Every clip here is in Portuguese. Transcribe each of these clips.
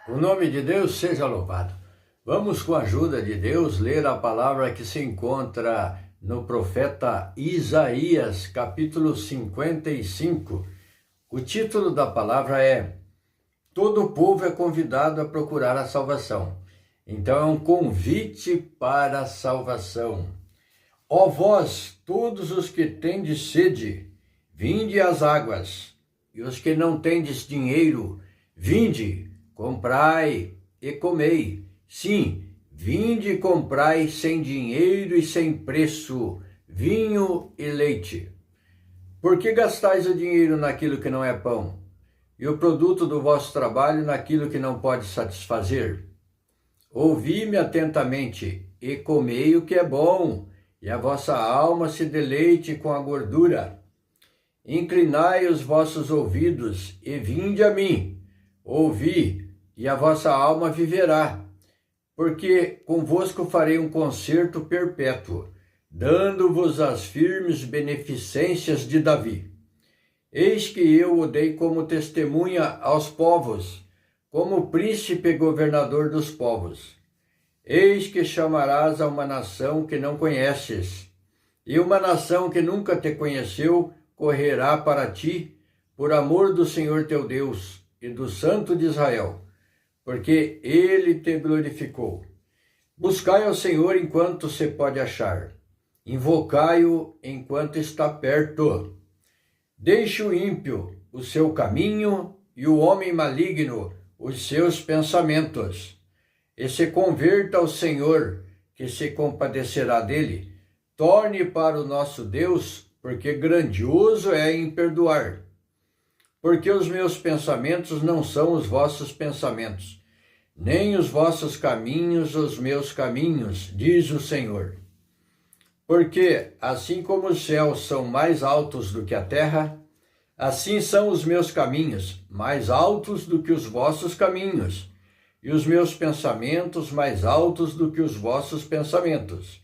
O nome de Deus seja louvado. Vamos, com a ajuda de Deus, ler a palavra que se encontra no profeta Isaías, capítulo 55. O título da palavra é: Todo o povo é convidado a procurar a salvação. Então é um convite para a salvação. Ó vós, todos os que tendes sede, vinde às águas, e os que não tendes dinheiro, vinde, comprai e comei. Sim, vinde e comprai sem dinheiro e sem preço, vinho e leite. Por que gastais o dinheiro naquilo que não é pão, e o produto do vosso trabalho naquilo que não pode satisfazer? Ouvi-me atentamente, e comei o que é bom, e a vossa alma se deleite com a gordura. Inclinai os vossos ouvidos, e vinde a mim. Ouvi, e a vossa alma viverá. Porque convosco farei um concerto perpétuo, dando-vos as firmes beneficências de Davi. Eis que eu o dei como testemunha aos povos, como príncipe e governador dos povos. Eis que chamarás a uma nação que não conheces, e uma nação que nunca te conheceu correrá para ti, por amor do Senhor teu Deus e do Santo de Israel, porque ele te glorificou. Buscai ao Senhor enquanto se pode achar, invocai-o enquanto está perto. Deixe o ímpio o seu caminho e o homem maligno os seus pensamentos, e se converta ao Senhor, que se compadecerá dele. Torne para o nosso Deus, porque grandioso é em perdoar. Porque os meus pensamentos não são os vossos pensamentos, nem os vossos caminhos os meus caminhos, diz o Senhor. Porque assim como os céus são mais altos do que a terra, assim são os meus caminhos mais altos do que os vossos caminhos, e os meus pensamentos mais altos do que os vossos pensamentos.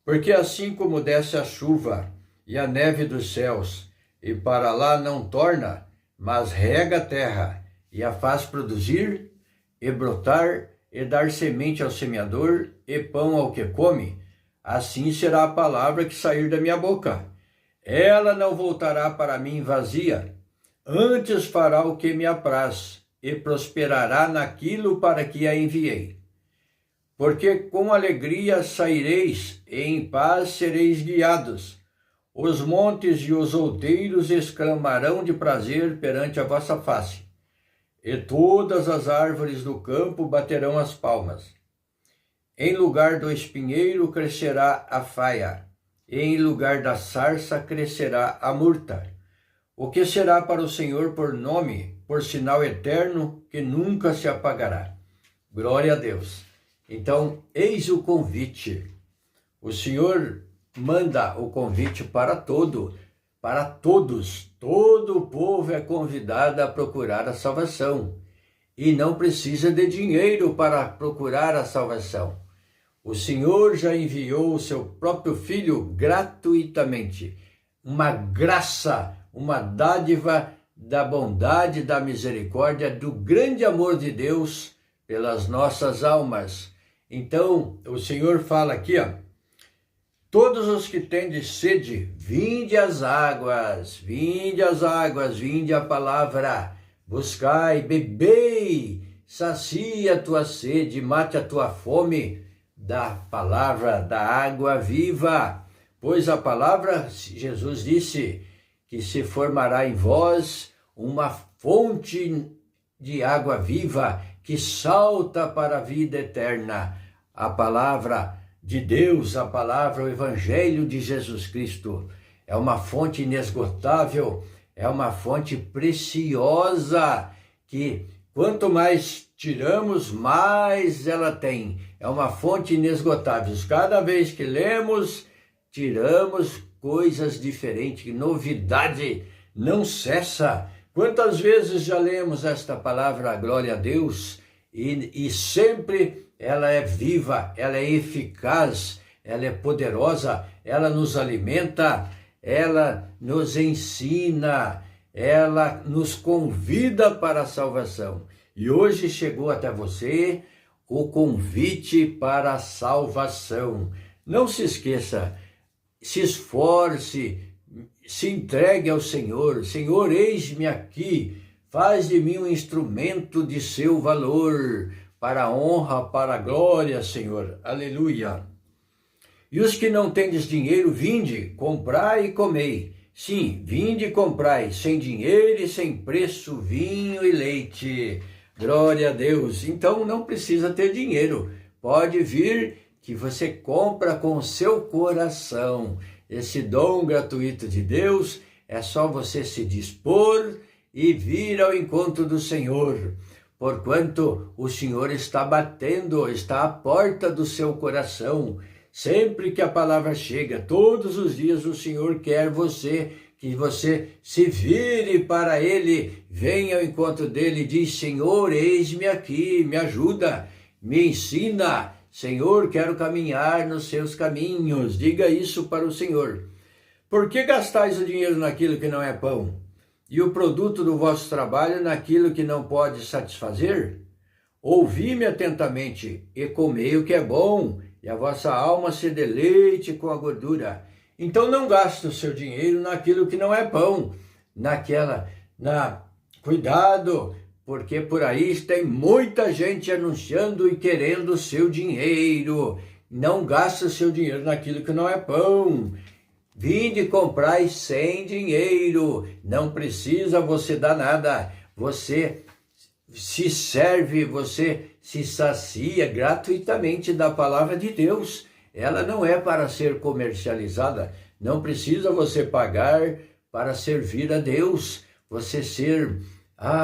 Porque assim como desce a chuva e a neve dos céus, e para lá não torna, mas rega a terra, e a faz produzir, e brotar, e dar semente ao semeador, e pão ao que come, assim será a palavra que sair da minha boca. Ela não voltará para mim vazia, antes fará o que me apraz, e prosperará naquilo para que a enviei. Porque com alegria saireis, e em paz sereis guiados. Os montes e os outeiros exclamarão de prazer perante a vossa face, e todas as árvores do campo baterão as palmas. Em lugar do espinheiro crescerá a faia, e em lugar da sarça crescerá a murta. O que será para o Senhor por nome, por sinal eterno, que nunca se apagará. Glória a Deus. Então, eis o convite. O Senhor manda o convite para todos. Todo o povo é convidado a procurar a salvação. E não precisa de dinheiro para procurar a salvação. O Senhor já enviou o seu próprio Filho gratuitamente. Uma graça, uma dádiva da bondade, da misericórdia, do grande amor de Deus pelas nossas almas. Então, o Senhor fala aqui, todos os que tendes sede, vinde às águas, vinde a palavra, buscai, bebei, sacia a tua sede, mate a tua fome da palavra, da água viva. Pois a palavra, Jesus disse, que se formará em vós uma fonte de água viva que salta para a vida eterna. A palavra de Deus, a palavra, o Evangelho de Jesus Cristo, é uma fonte inesgotável, é uma fonte preciosa, que quanto mais tiramos, mais ela tem. É uma fonte inesgotável. Cada vez que lemos, tiramos coisas diferentes, novidade não cessa. Quantas vezes já lemos esta palavra, glória a Deus, e sempre ela é viva, ela é eficaz, ela é poderosa, ela nos alimenta, ela nos ensina, ela nos convida para a salvação. E hoje chegou até você o convite para a salvação. Não se esqueça, se esforce, se entregue ao Senhor. Senhor, eis-me aqui, faz de mim um instrumento de seu valor, para a honra, para a glória, Senhor. Aleluia. E os que não tendes dinheiro, vinde, comprai e comei. Sim, vinde e comprai, sem dinheiro e sem preço, vinho e leite. Glória a Deus. Então não precisa ter dinheiro. Pode vir que você compra com o seu coração. Esse dom gratuito de Deus, é só você se dispor e vir ao encontro do Senhor. Porquanto o Senhor está batendo, está à porta do seu coração. Sempre que a palavra chega, todos os dias o Senhor quer que você se vire para Ele, venha ao encontro dEle e diz, Senhor, eis-me aqui, me ajuda, me ensina, Senhor, quero caminhar nos seus caminhos. Diga isso para o Senhor. Por que gastais o dinheiro naquilo que não é pão, e o produto do vosso trabalho naquilo que não pode satisfazer? Ouvi-me atentamente e comei o que é bom, e a vossa alma se deleite com a gordura. Então não gaste o seu dinheiro naquilo que não é pão, cuidado, porque por aí tem muita gente anunciando e querendo o seu dinheiro. Não gaste o seu dinheiro naquilo que não é pão. Vinde comprai sem dinheiro, não precisa você dar nada, você se serve, você se sacia gratuitamente da palavra de Deus. Ela não é para ser comercializada, não precisa você pagar para servir a Deus, você ser,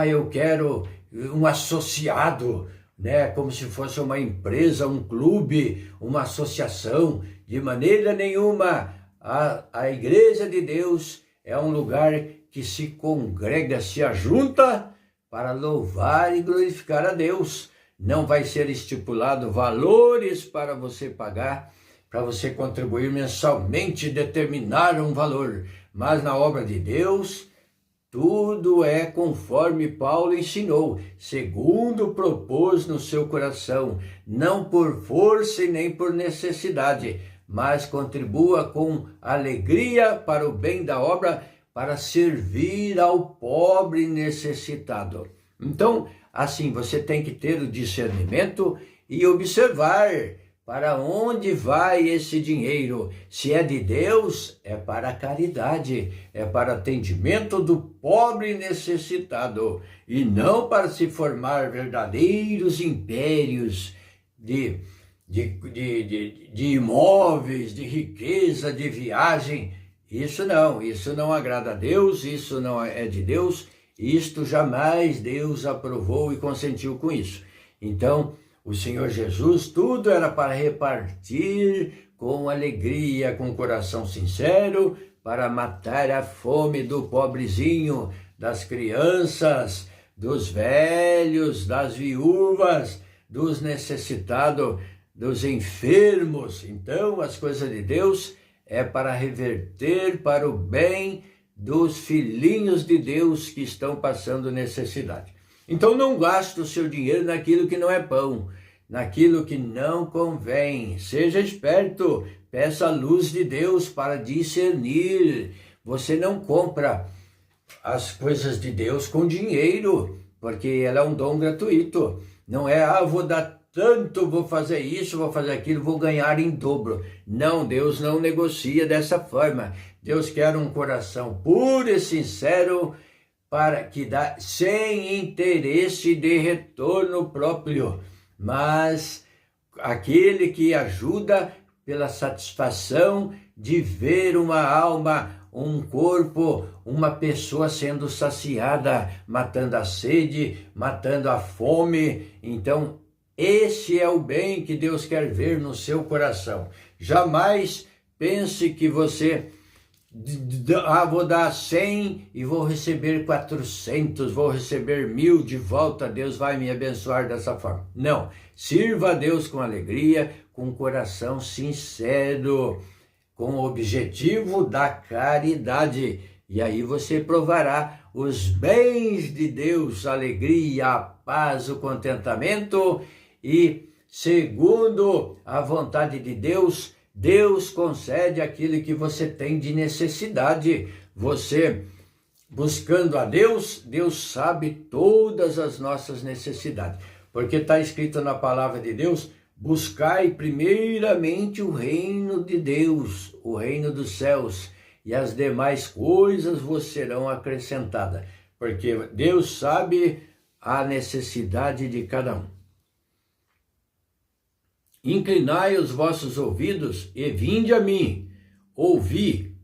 eu quero um associado, né? Como se fosse uma empresa, um clube, uma associação. De maneira nenhuma, a igreja de Deus é um lugar que se congrega, se ajunta para louvar e glorificar a Deus. Não vai ser estipulado valores para você pagar, para você contribuir mensalmente, determinar um valor. Mas na obra de Deus, tudo é conforme Paulo ensinou, segundo propôs no seu coração, não por força e nem por necessidade, mas contribua com alegria para o bem da obra, para servir ao pobre necessitado. Então, assim, você tem que ter o discernimento e observar para onde vai esse dinheiro. Se é de Deus, é para a caridade, é para atendimento do pobre necessitado, e não para se formar verdadeiros impérios de imóveis, de riqueza, de viagem. Isso não agrada a Deus, isso não é de Deus, isto jamais Deus aprovou e consentiu com isso. Então, o Senhor Jesus, tudo era para repartir com alegria, com coração sincero, para matar a fome do pobrezinho, das crianças, dos velhos, das viúvas, dos necessitados, dos enfermos. Então, as coisas de Deus é para reverter para o bem dos filhinhos de Deus que estão passando necessidade. Então não gaste o seu dinheiro naquilo que não é pão, naquilo que não convém. Seja esperto, peça a luz de Deus para discernir. Você não compra as coisas de Deus com dinheiro, porque ela é um dom gratuito. Não é, vou dar tanto, vou fazer isso, vou fazer aquilo, vou ganhar em dobro. Não, Deus não negocia dessa forma. Deus quer um coração puro e sincero, para que dá sem interesse de retorno próprio, mas aquele que ajuda pela satisfação de ver uma alma, um corpo, uma pessoa sendo saciada, matando a sede, matando a fome. Então, esse é o bem que Deus quer ver no seu coração. Jamais pense que você vou dar 100 e vou receber 400, vou receber 1000 de volta, Deus vai me abençoar dessa forma. Não, sirva a Deus com alegria, com coração sincero, com o objetivo da caridade, e aí você provará os bens de Deus, a alegria, a paz, o contentamento e, segundo a vontade de Deus, Deus concede aquilo que você tem de necessidade. Você, buscando a Deus, Deus sabe todas as nossas necessidades. Porque está escrito na palavra de Deus, buscai primeiramente o reino de Deus, o reino dos céus, e as demais coisas vos serão acrescentadas. Porque Deus sabe a necessidade de cada um. Inclinai os vossos ouvidos e vinde a mim, ouvi,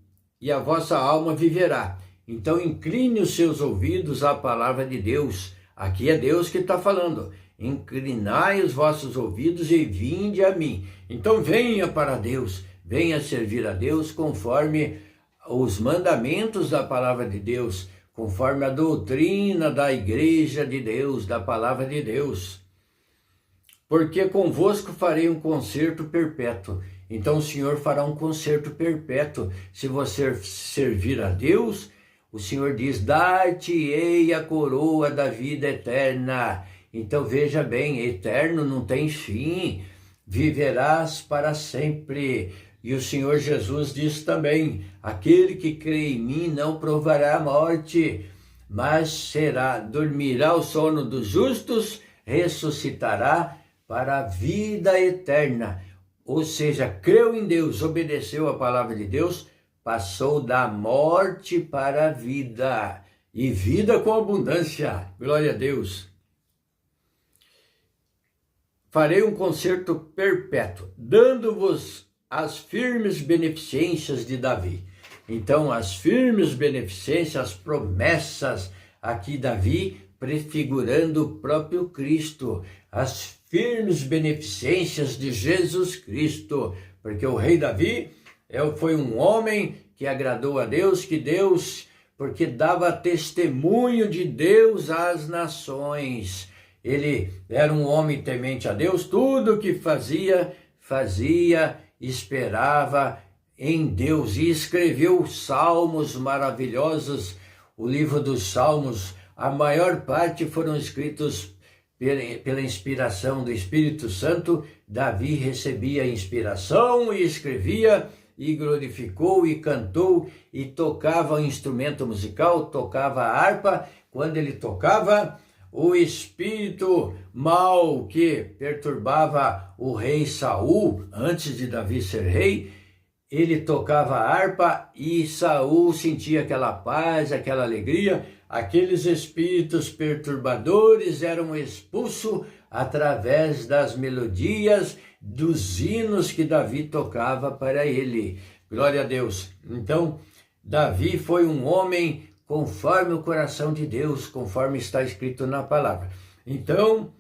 e a vossa alma viverá. Então incline os seus ouvidos à palavra de Deus. Aqui é Deus que está falando. Inclinai os vossos ouvidos e vinde a mim. Então venha para Deus, venha servir a Deus conforme os mandamentos da palavra de Deus, conforme a doutrina da igreja de Deus, da palavra de Deus. Porque convosco farei um concerto perpétuo. Então o Senhor fará um concerto perpétuo. Se você servir a Deus, o Senhor diz, dar-te-ei a coroa da vida eterna. Então veja bem, eterno não tem fim, viverás para sempre. E o Senhor Jesus diz também, aquele que crê em mim não provará a morte, mas dormirá o sono dos justos, ressuscitará para a vida eterna. Ou seja, creu em Deus, obedeceu a palavra de Deus, passou da morte para a vida, e vida com abundância. Glória a Deus. Farei um concerto perpétuo, dando-vos as firmes beneficências de Davi. Então, as firmes beneficências, as promessas, aqui Davi prefigurando o próprio Cristo, as firmes beneficências de Jesus Cristo, porque o rei Davi foi um homem que agradou a Deus, porque dava testemunho de Deus às nações. Ele era um homem temente a Deus, tudo o que fazia, esperava em Deus, e escreveu salmos maravilhosos. O livro dos Salmos, a maior parte foram escritos pela inspiração do Espírito Santo. Davi recebia inspiração e escrevia, e glorificou, e cantou, e tocava um instrumento musical, tocava a harpa. Quando ele tocava, o espírito mau que perturbava o rei Saul, antes de Davi ser rei, ele tocava a harpa e Saul sentia aquela paz, aquela alegria. Aqueles espíritos perturbadores eram expulsos através das melodias, dos hinos que Davi tocava para ele. Glória a Deus. Então, Davi foi um homem conforme o coração de Deus, conforme está escrito na palavra. Então,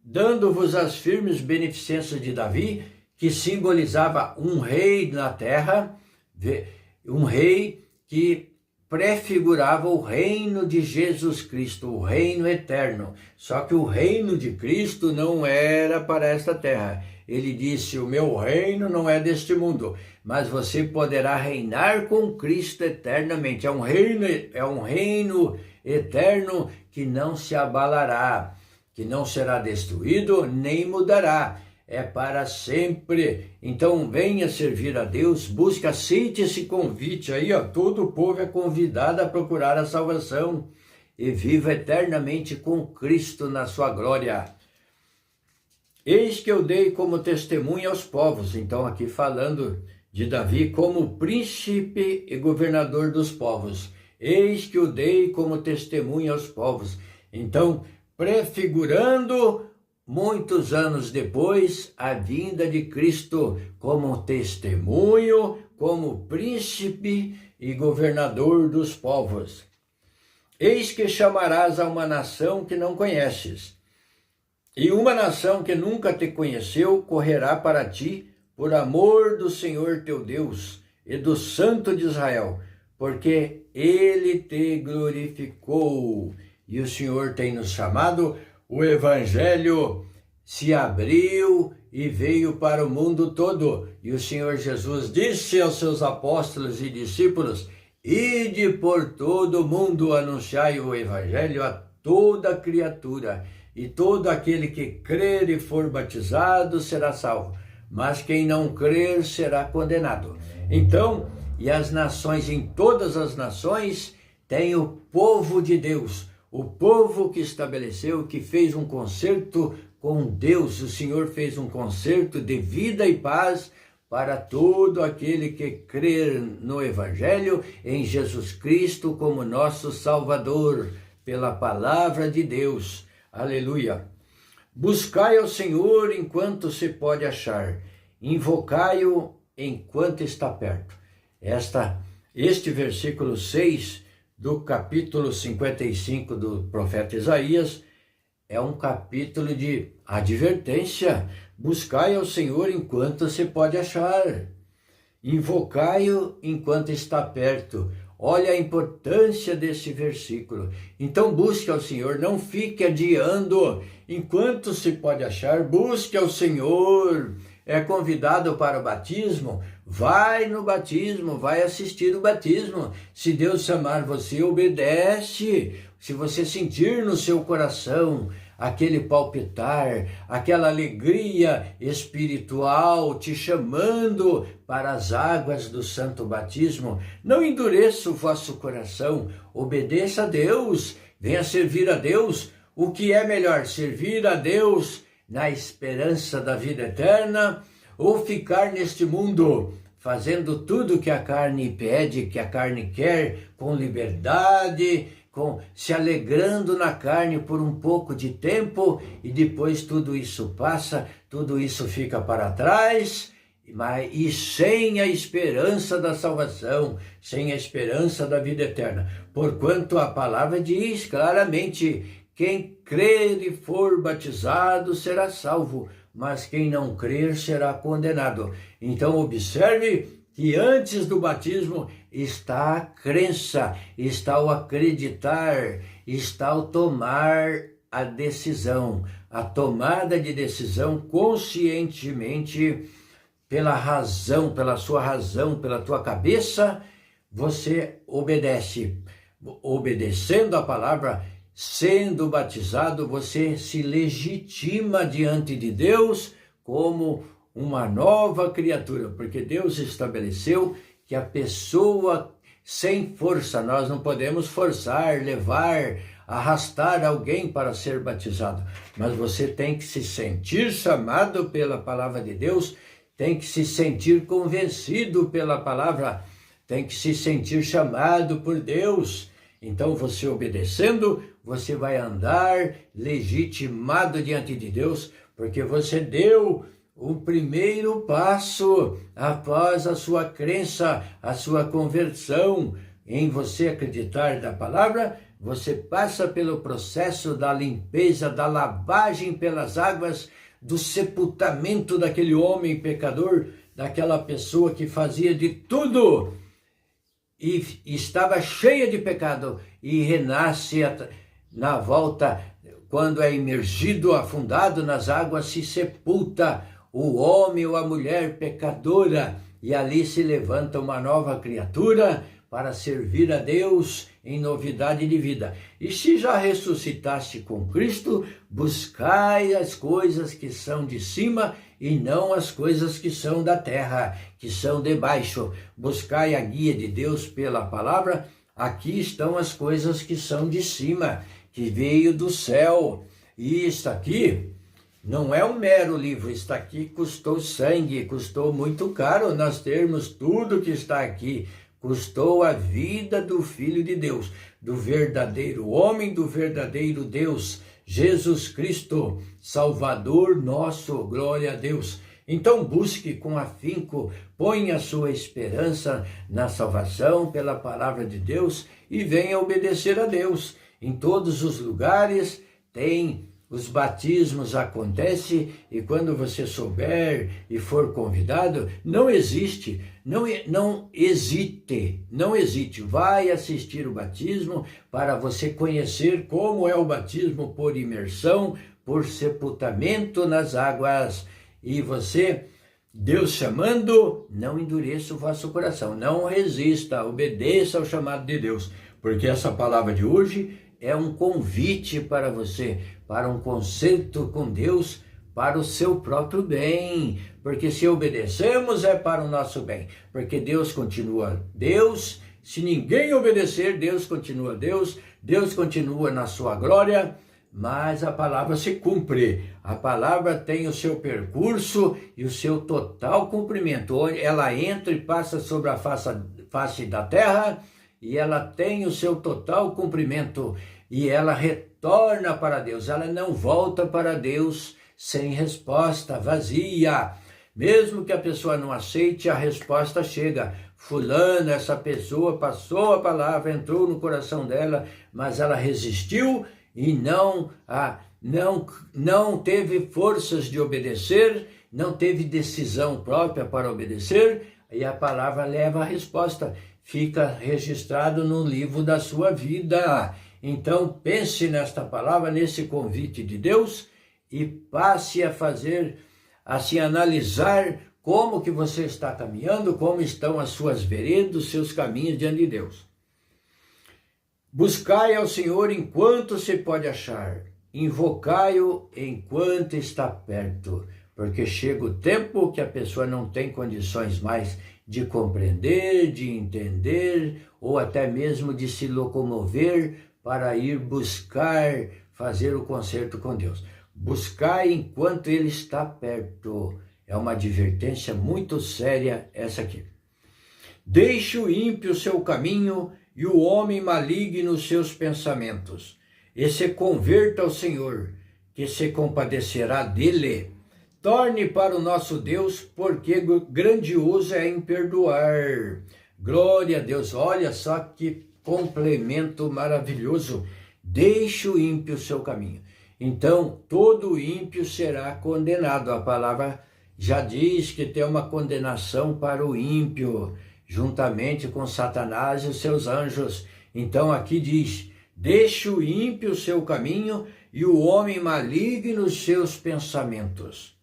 dando-vos as firmes beneficências de Davi, que simbolizava um rei na terra, um rei que prefigurava o reino de Jesus Cristo, o reino eterno. Só que o reino de Cristo não era para esta terra. Ele disse, o meu reino não é deste mundo, mas você poderá reinar com Cristo eternamente. É um reino eterno que não se abalará, que não será destruído nem mudará. É para sempre. Então venha servir a Deus, busque, aceite esse convite aí, ó. Todo o povo é convidado a procurar a salvação e viva eternamente com Cristo na sua glória. Eis que eu dei como testemunha aos povos. Então aqui falando de Davi como príncipe e governador dos povos. Eis que eu dei como testemunha aos povos. Então, prefigurando muitos anos depois, a vinda de Cristo como testemunho, como príncipe e governador dos povos. Eis que chamarás a uma nação que não conheces, e uma nação que nunca te conheceu correrá para ti, por amor do Senhor teu Deus e do Santo de Israel, porque ele te glorificou. E o Senhor tem nos chamado. O Evangelho se abriu e veio para o mundo todo. E o Senhor Jesus disse aos seus apóstolos e discípulos, Ide por todo o mundo, anunciai o evangelho a toda criatura, e todo aquele que crer e for batizado será salvo, mas quem não crer será condenado. Então, e as nações, em todas as nações, tem o povo de Deus, o povo que estabeleceu, que fez um concerto com Deus. O Senhor fez um concerto de vida e paz para todo aquele que crer no Evangelho, em Jesus Cristo como nosso Salvador, pela palavra de Deus. Aleluia! Buscai ao Senhor enquanto se pode achar, invocai-o enquanto está perto. Este versículo 6 do capítulo 55 do profeta Isaías é um capítulo de advertência. Buscai ao Senhor enquanto se pode achar, invocai-o enquanto está perto. Olha a importância desse versículo. Então busque ao Senhor, não fique adiando enquanto se pode achar. Busque ao Senhor. É convidado para o batismo? Vai no batismo, vai assistir o batismo. Se Deus chamar você, obedece. Se você sentir no seu coração aquele palpitar, aquela alegria espiritual te chamando para as águas do santo batismo, não endureça o vosso coração, obedeça a Deus, venha servir a Deus. O que é melhor, servir a Deus na esperança da vida eterna, ou ficar neste mundo fazendo tudo que a carne pede, que a carne quer, com liberdade, se alegrando na carne por um pouco de tempo, e depois tudo isso passa, tudo isso fica para trás, e sem a esperança da salvação, sem a esperança da vida eterna. Porquanto a palavra diz claramente: quem crer e for batizado será salvo, mas quem não crer será condenado. Então observe que antes do batismo está a crença, está o acreditar, está o tomar a decisão, a tomada de decisão conscientemente, pela razão, pela sua razão, pela tua cabeça, você obedece. Obedecendo a palavra, sendo batizado, você se legitima diante de Deus como uma nova criatura, porque Deus estabeleceu que a pessoa sem força, nós não podemos forçar, levar, arrastar alguém para ser batizado, mas você tem que se sentir chamado pela palavra de Deus, tem que se sentir convencido pela palavra, tem que se sentir chamado por Deus. Então você obedecendo, você vai andar legitimado diante de Deus, porque você deu o primeiro passo após a sua crença, a sua conversão. Em você acreditar da palavra, você passa pelo processo da limpeza, da lavagem pelas águas, do sepultamento daquele homem pecador, daquela pessoa que fazia de tudo e estava cheia de pecado, e renasce na volta, quando é imergido, afundado nas águas, se sepulta o homem ou a mulher pecadora, e ali se levanta uma nova criatura para servir a Deus em novidade de vida. E se já ressuscitaste com Cristo, buscai as coisas que são de cima e não as coisas que são da terra, que são de baixo. Buscai a guia de Deus pela palavra. Aqui estão as coisas que são de cima, que veio do céu. E isso aqui não é um mero livro, isso aqui custou sangue, custou muito caro nós termos tudo que está aqui. Custou a vida do Filho de Deus, do verdadeiro homem, do verdadeiro Deus, Jesus Cristo, Salvador nosso, glória a Deus. Então busque com afinco, ponha a sua esperança na salvação pela palavra de Deus e venha obedecer a Deus. Em todos os lugares tem os batismos, acontece, e quando você souber e for convidado, não hesite, vai assistir o batismo para você conhecer como é o batismo por imersão, por sepultamento nas águas, e você Deus chamando, não endureça o vosso coração, não resista, obedeça ao chamado de Deus, porque essa palavra de hoje é um convite para você, para um concerto com Deus, para o seu próprio bem, porque se obedecemos é para o nosso bem, porque Deus continua Deus, se ninguém obedecer, Deus continua Deus, Deus continua na sua glória, mas a palavra se cumpre, a palavra tem o seu percurso e o seu total cumprimento, ela entra e passa sobre a face da terra, e ela tem o seu total cumprimento, e ela retorna para Deus, ela não volta para Deus sem resposta, vazia. Mesmo que a pessoa não aceite, a resposta chega. Fulano, essa pessoa passou a palavra, entrou no coração dela, mas ela resistiu e não teve forças de obedecer, não teve decisão própria para obedecer, e a palavra leva a resposta, fica registrado no livro da sua vida. Então pense nesta palavra, nesse convite de Deus, e passe a fazer, a se analisar como que você está caminhando, como estão as suas veredas, os seus caminhos diante de Deus. Buscai ao Senhor enquanto se pode achar, invocai-o enquanto está perto, porque chega o tempo que a pessoa não tem condições mais de compreender, de entender, ou até mesmo de se locomover para ir buscar, fazer o concerto com Deus. Buscai enquanto ele está perto. É uma advertência muito séria essa aqui. Deixe o ímpio seu caminho e o homem maligno seus pensamentos, e se converta ao Senhor, que se compadecerá dele. Torne para o nosso Deus, porque grandioso é em perdoar. Glória a Deus, olha só que complemento maravilhoso. Deixe o ímpio seu caminho. Então, todo ímpio será condenado. A palavra já diz que tem uma condenação para o ímpio, juntamente com Satanás e os seus anjos. Então, aqui diz, deixe o ímpio seu caminho e o homem maligno os seus pensamentos.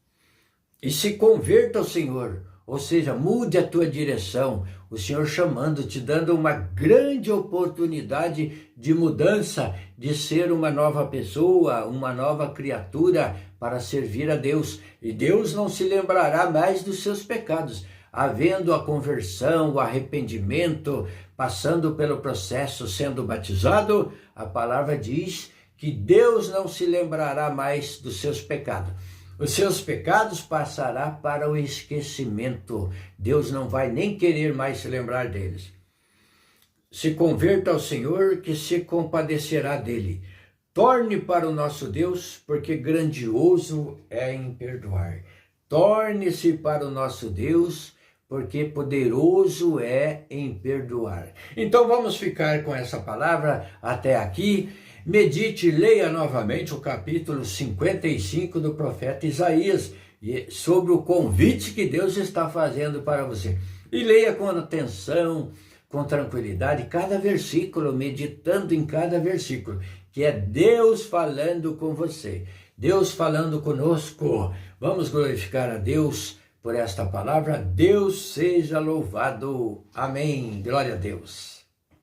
E se converta ao Senhor, ou seja, mude a tua direção, o Senhor chamando, te dando uma grande oportunidade de mudança, de ser uma nova pessoa, uma nova criatura para servir a Deus. E Deus não se lembrará mais dos seus pecados. Havendo a conversão, o arrependimento, passando pelo processo, sendo batizado, a palavra diz que Deus não se lembrará mais dos seus pecados. Os seus pecados passará para o esquecimento. Deus não vai nem querer mais se lembrar deles. Se converta ao Senhor, que se compadecerá dele. Torne para o nosso Deus, porque grandioso é em perdoar. Torne-se para o nosso Deus, porque poderoso é em perdoar. Então vamos ficar com essa palavra até aqui. Medite, leia novamente o capítulo 55 do profeta Isaías, sobre o convite que Deus está fazendo para você. E leia com atenção, com tranquilidade, cada versículo, meditando em cada versículo, que é Deus falando com você, Deus falando conosco. Vamos glorificar a Deus por esta palavra. Deus seja louvado. Amém. Glória a Deus.